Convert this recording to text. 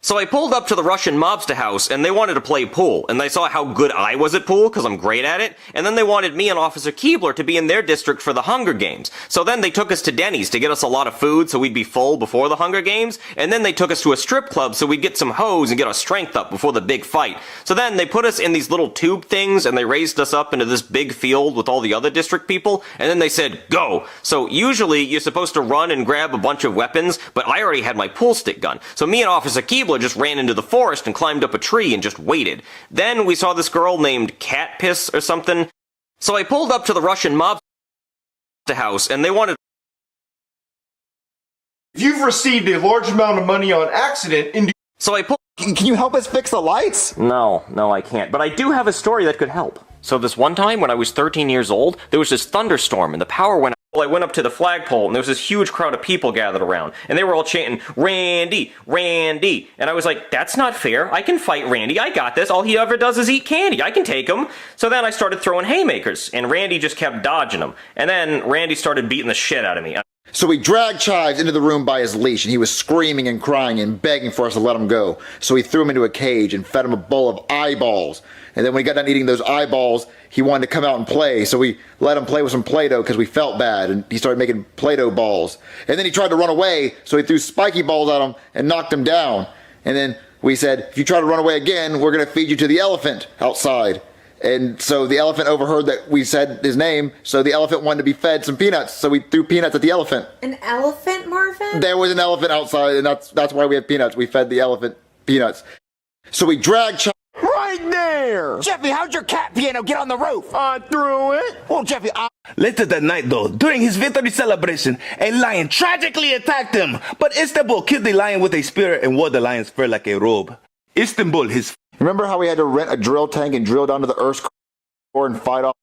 So I pulled up to the Russian mobster house, and they wanted to play pool, and they saw how good I was at pool, because I'm great at it, and then they wanted me and Officer Keebler to be in their district for the Hunger Games. So then they took us to Denny's to get us a lot of food so we'd be full before the Hunger Games, and then they took us to a strip club so we'd get some hoes and get our strength up before the big fight. So then they put us in these little tube things, and they raised us up into this big field with all the other district people, and then they said, go! So usually you're supposed to run and grab a bunch of weapons, but I already had my pool stick gun. So me and Officer Keebler just ran into the forest and climbed up a tree and just waited. Then we saw this girl named Cat Piss or something. So I pulled up to the Russian mobster house, and they wanted. If you've received a large amount of money on accident, So I pulled. Can you help us fix the lights? No, I can't. But I do have a story that could help. So this one time when I was 13 years old, there was this thunderstorm and the power went out. Well, I went up to the flagpole and there was this huge crowd of people gathered around. And they were all chanting, Randy, Randy. And I was like, that's not fair. I can fight Randy. I got this. All he ever does is eat candy. I can take him. So then I started throwing haymakers and Randy just kept dodging them. And then Randy started beating the shit out of me. So we dragged Chives into the room by his leash, and he was screaming and crying and begging for us to let him go. So we threw him into a cage and fed him a bowl of eyeballs. And then when he got done eating those eyeballs, he wanted to come out and play. So we let him play with some Play-Doh because we felt bad, and he started making Play-Doh balls. And then he tried to run away, so he threw spiky balls at him and knocked him down. And then we said, if you try to run away again, we're going to feed you to the elephant outside. And so the elephant overheard that we said his name, so the elephant wanted to be fed some peanuts, so we threw peanuts at the elephant. An elephant, Marvin? There was an elephant outside, and that's why we had peanuts. We fed the elephant peanuts. So we dragged Right there! Jeffy, how'd your cat piano get on the roof? I threw it. Well, Jeffy, Later that night, though, during his victory celebration, a lion tragically attacked him. But Istanbul killed the lion with a spear and wore the lion's fur like a robe. Istanbul, his Remember how we had to rent a drill tank and drill down to the Earth's core and fight off